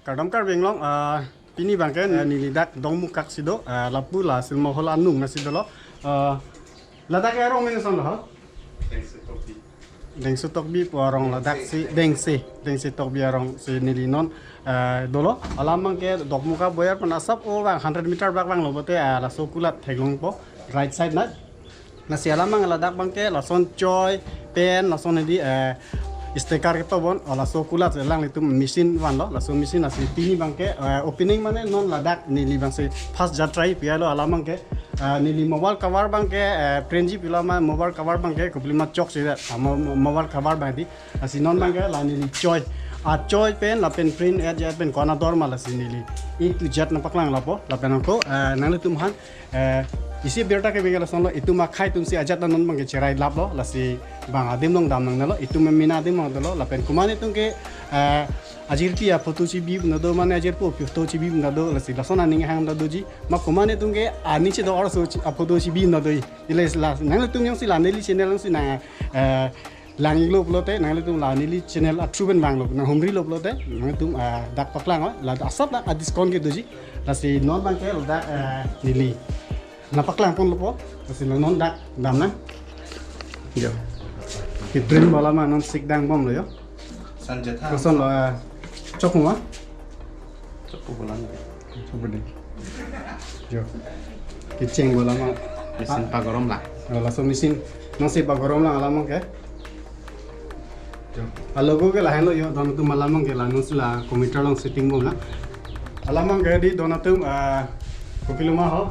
kadang benglong pini bangke nilidak dong mukak sido lapu la silmo hol anung nasido lo ladak erong meneson lo deng sutok bi porong ladak si deng si tok bi arong si nilinon dolo alamang ke dok muka boyar penasap o bang 100 meter bang lo bote la sokulat theglong po right side na nasi alamang ladak bangke lason choy pen lason di stiker kita bon olah sokulat lang itu mesin wan lo langsung mesin nasi pini bangke opening mana non ladak nili bangse fast jatrai pialo alamang ke nili mobile cover bangke prenji pilama mobile cover bangke kuplima chok sida mobile cover bangdi nasi non bangke la nili choy choy pen la pen print jet pen kona dorma la nili itu jet nampak lang lapo la pen ko nang tumhan isi berta ke bengkel sonlo itu makai tumsi ajat non bangke cerai lap lo lasi bang adim long dam nang nalo itu memina adim long dalo lapen kumane tungke ajir pia foto cibi nado mane ajir po foto cibi nado lasi lasona ning hang nado ji ma kumane tungke ani che do or so foto cibi nado iles la nang tung yang sila neli channel si na lang lo plote nang tung la neli channel atruben bang lo na humri lo plote nang tung dak paklang la asap la discount ke doji lasi non bangke lo dak nili napak lang pun lupo kasi non dak dam na yo kitrin bala ma non sikdang bom lo yo sanjata koson lo chok mo cukup bulan coba deh yo kiceng bala ma mesin pagorom lah langsung mesin nasi pagorom lang alamang ke yo alogo ke lahen lo yo don tu malamang ke lanus la komputer long setting bom la alamang ke di donatum kopiluma ho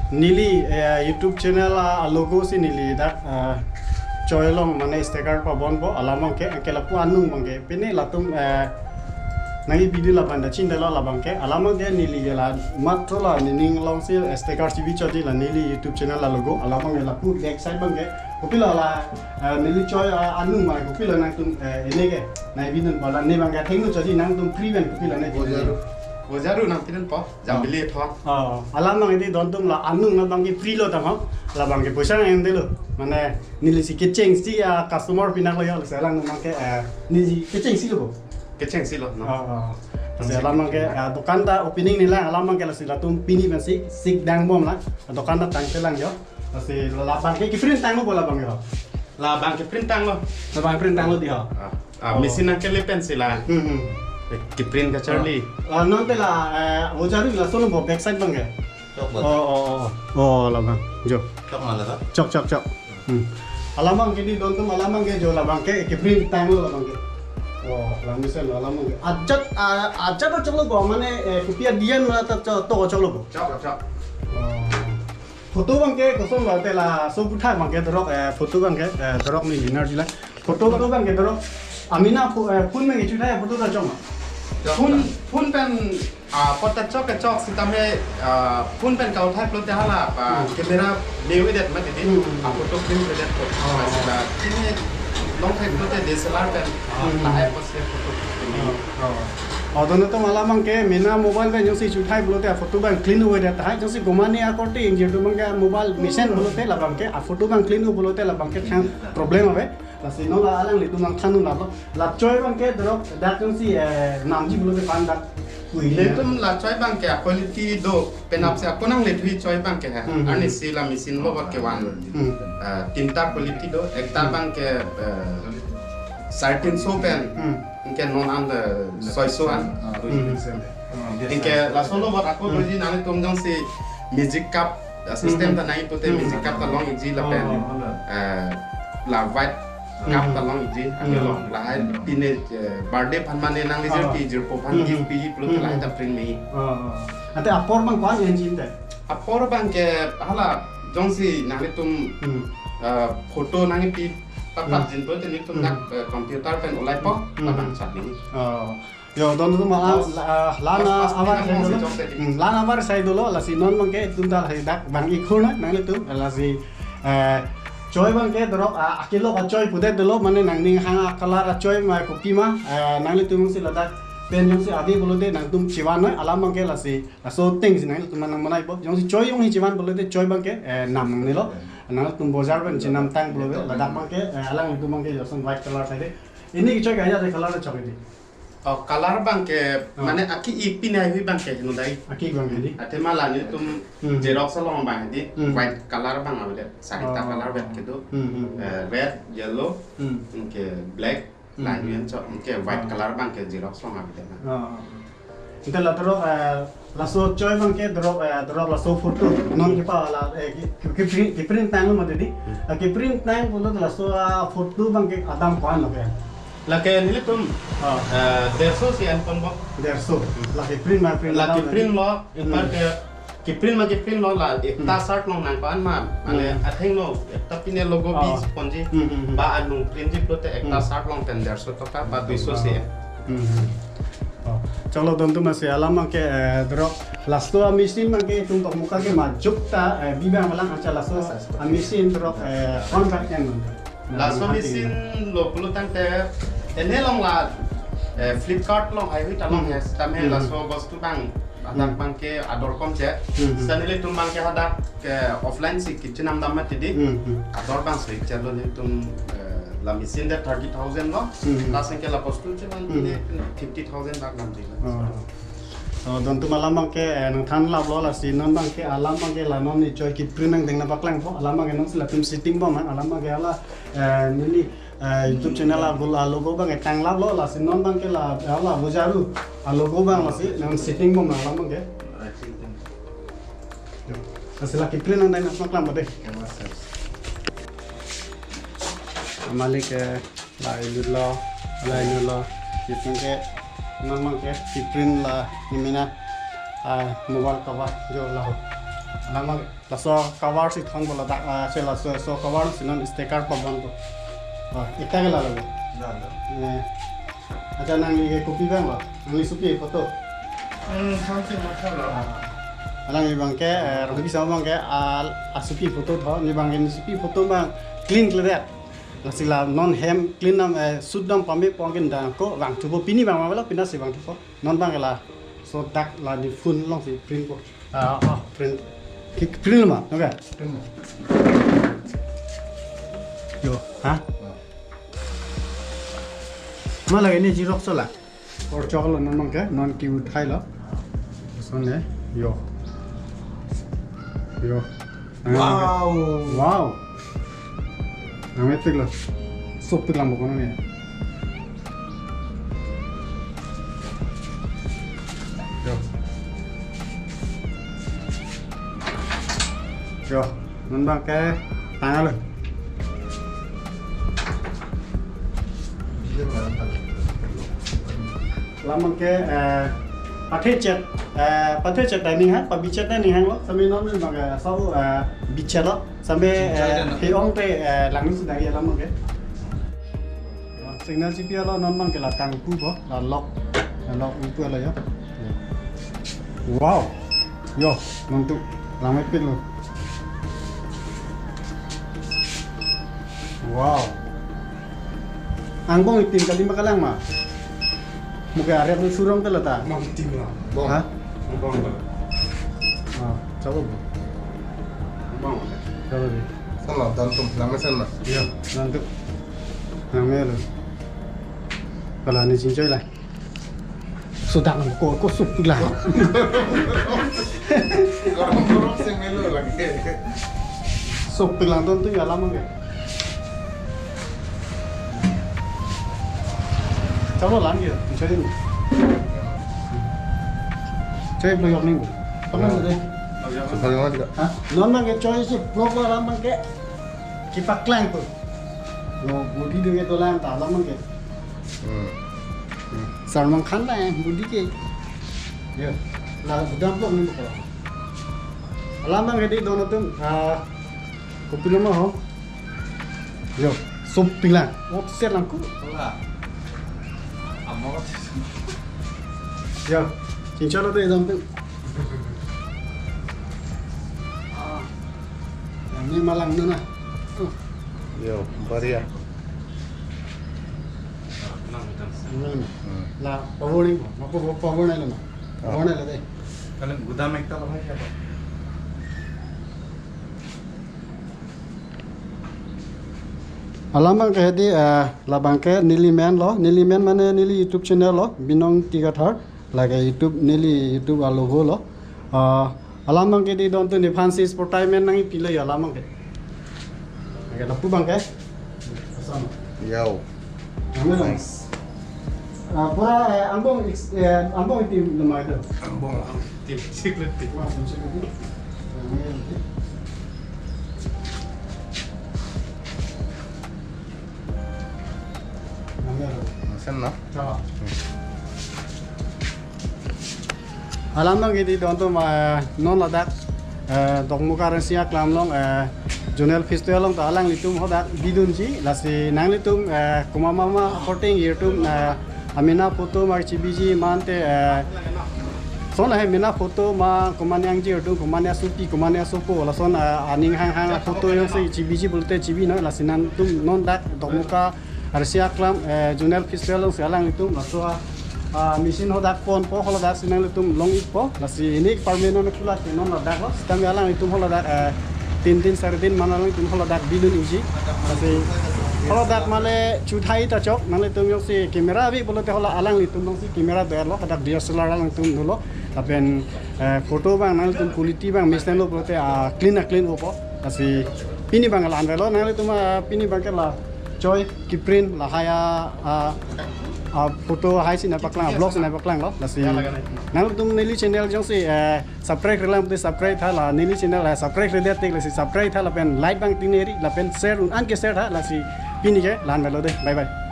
nili YouTube channel logo si nili dak choylong mane sticker pa bon bo alamang ke lapu anung bangke pene latum nagi video la banda chinda la bangke alamang ke nili la matro la nining long si sticker TV choti la nili YouTube channel la logo alamang ke lapu back side bangke kopila la nili choy anung ma kopila nang tum enege nai binun bala ne bangke thengu choti nang tum prevent kopila ne Wajaru nanti po, jam beli po. Alamang ini dontum la anung na bangke free lo tamo, la bangke posa yang dulu. Mana nili si keceng si customer pinak lo ya, selang bangke nili keceng si lo. Keceng sih lo. Alamang ke dokan ta opening nila, alamang ke la sila tum pini bangsi sik dang bom la, dokan ta tang selang yo. Lasi la bangke kifrin tang lo bola bangke lo. La bangke printang lo. La bangke print tang lo dia. Mesin nak kele pensil lah. Kiprin ka Charlie. Nanti lah, wajaru lah solo bawa backside bang ya. Oh, lah bang, jo. Cok malah tak? Cok. Alamang kini dontum alamang ke jo lah bang ke kiprin tang lo lah bang ke. Oh, lah misal alamang ke. Ajat tu colo bawa mana kupiah dian malah tak to colo bawa. Cok. Foto bang ke kosong bawa lah so putar bang ke terok foto bang ke terok ni dinner jila. Foto bang ke terok. Amina pun mengicu saya foto tak cuma. Pun pen pota cok sitamnya pun pen kau type lo tihala kamera lewi det mati di foto film det po masih kini long type lo teh DSLR pen lah pas foto dono to malamang ke mina mobile ben josi chuthai bolote photo bang clean ho jata hai josi gomani akorte injetu bang mobile mission bolote labang ke photo bang clean ho bolote labang ke thang problem ave lasi no la alang litu mang thanu la choy bang ke drop dak josi namji bolote pan dak letum la choy bang ke quality do penap se aku nang letui choy bang ke ani sila mesin lo ke wan tinta quality do ekta bang ke certain so pen inke non anda soisoan inke la solo buat aku dulu nanti tumjong si music cup sistem tanah itu teh music cup talong iji la pen la white cup talong iji aku lo la pine birthday pan mane nang lijer ti jir po pan gift pi plus la ta print mi ate apor bang kwan engine te apor bang ke hala jong si nanti tum foto nanti pi Tapat jin tu ni tum nak komputer pen oleh po labang chat ni. Yo don tu malah lana abar saya dulu lah si non bangke tum dah dak bang ikhuna nang itu lah si coy bangke drop akilo ka coy pudet dulu mana nang ning hang kalar coy ma kopi ma nang itu mesti ladak pen yang si abi bolode nang tum ciwan alam bangke lah si so things nang itu mana mana ibo yang si coy yang ciwan bolode coy bangke nam ni lo nang tum bozar ben cinam tang bolode ladak bangke alang itu bangke josan white color tadi ini coy gaya de color coy di Oh, color bangke, mana aki ipin ay hui bangke nudai. Aki bang ini. Ate malah ni tum Xerox long bang di white color bang ada. Sarita color bang gitu. Red, yellow, ke black, lain yang cok ke white color bang ke Xerox long ada. Kita lah terus lasso coy bang ke terus lasso foto non kita lah print tang mah tadi. Print tang pula lasso foto bang ke adam pan apa ya. Laki ni tum derso si handphone bang. Derso. Laki print mah print. Laki print lo, impar ke print lo lah. Ekta start long nang pan mah. Ane atheng lo, ekta pine logo bis ponji. Ba anu print jip lo te ekta start long ten derso to ka ba 200 si. चलो दोनों में से आलामा के drop lasto amisin मगे तुम तो मुका के माजुकता बिबा मलांग अच्छा lasto amisin drop contract yang Lasso amisin lo puluh tante ene long la Flipkart long hai wita long ya tame lasso bos tu bang adak bang ke ador kom je sanile tum bang ke hadak ke offline si kitchen am damat tidi ador bang so chalo ni tum la misin de 30,000 lo lasen ke la postu je man 50,000 bak nam dila don tu malam ke nang than lab lo la si non bang ke alam bang ke la non ni choi ki prinang deng na baklang po alam bang non sila tum sitting bo man alam bang ke ala nili YouTube channel la gol logo bang ke tang lab lo la si non bang ke la ala bujaru logo bang la si non sitting bo man alam bang ke asila ki prinang deng na baklang bo de Malik la ilu itu ke nama ke print la nimina mobile cover jo la nama la so cover si thong bola da se la so cover si non sticker pa bon to ita ke la lo acha nang ye copy bang la nang supi foto something macam alang ibang ke robi sa bang ke asupi foto tho ni bang ni supi foto bang clean clear Lasila non hem clean nam sudam pambe pongin dan ko bang tubo pini bang mawala pina si bang tubo non bang la so dak la di fun long si print ko print print ma okay yo ha malah ini Xerox lah or choklo non bang ke non ki uthai la son ne yo wow Namanya itu lah, sup itu lah bukan ni. Yo, nambah ke tangan lo. Lama ke pakai cat dining ha, pakai cat dining hang lo, sambil nonton bagai sau bicara lo, sampai hiong te langit sudah ya lama ke. Signal CPR lo nonton ke latang kubo, lock itu lo ya. Wow, yo nonton lama pil lo. Wow, angbong itin kali makalang mah. Mungkin area tu surong tu letak. Mangting lah. Hah? Bong. Coba. Bong. Coba deh. Sana dantum lama sana. Iya, nanti. Namanya lo. Kalau ni cincai lah. Sudah kau sup lah. Korong sing melu lagi. Sup lah tu ya lama ke. Coba lagi, cari ni. Cari belum ni. Apa ni? Sekali mana juga? Hah? Nona ke cari si proper lama ke. Kipak lang tu. Lo budi dia tu lang tak lama ke. Salman Khan lah budi ke. Ya. Lah sudah belum ni bukan. Lama ke di dono tu. Kopi lama ho. Yo, sup pilang. Oh, siapa langku? Ya, cincang lo tu yang tu. Yang ni malang ni na. Yo, baria. Lah, pawon ni, apa pawon ni lah. Pawon ni lah deh. Kalau gudam ekta lah siapa? Alamang ke di labang ke Nili Man lo, Nili Man mana Nili YouTube channel lo, binong 3 thar, lagi YouTube Nili YouTube alogo lo. Alamang ke di don tu ni fancy sport time man nangi pilih ya alamang ke. Oke, lapu bang ke. Sama. Yo. Nice. Pura ambong itu lemah itu. Ambong tim secret tim. Wah, secret itu. Sen no? Alam gitu untuk non ladak dok muka rensiak lam long Jonel festival long alang litum hodak bidun ji lasi nang litum kumama hoting YouTube amina foto mar cibiji mante son hai mina foto ma kumanya ji YouTube kumanya supi kumanya sopo la son aning hang foto yang si cibiji bolte cibi no lasi nan tum non dak dok muka rensiak lam Jonel festival long alang litum masua mesin hodak pon po holodak sinang litum long ipo lasi ini parmeno na kulat non ladak lo stam alang litum holodak 3 4 दिन mana lang tum holodak bidun uji lasi holodak male chuthai ta chok nang litum yung si kamera bi bolote hola alang litum long si kamera der lo hodak DSLR lang tum dulo tapen foto bang nang litum quality bang mesin lo bolote clean opo lasi pini bang alan velo nang litum pini bang la joy kiprin la haya foto hai sin napaklang vlog sin napaklang lo lasi nang tum nili channel jong si subscribe relam te subscribe tha la nili channel subscribe re det lasi subscribe tha la pen like bang tineri la pen share un an ke share tha lasi pini ke lan velo de bye bye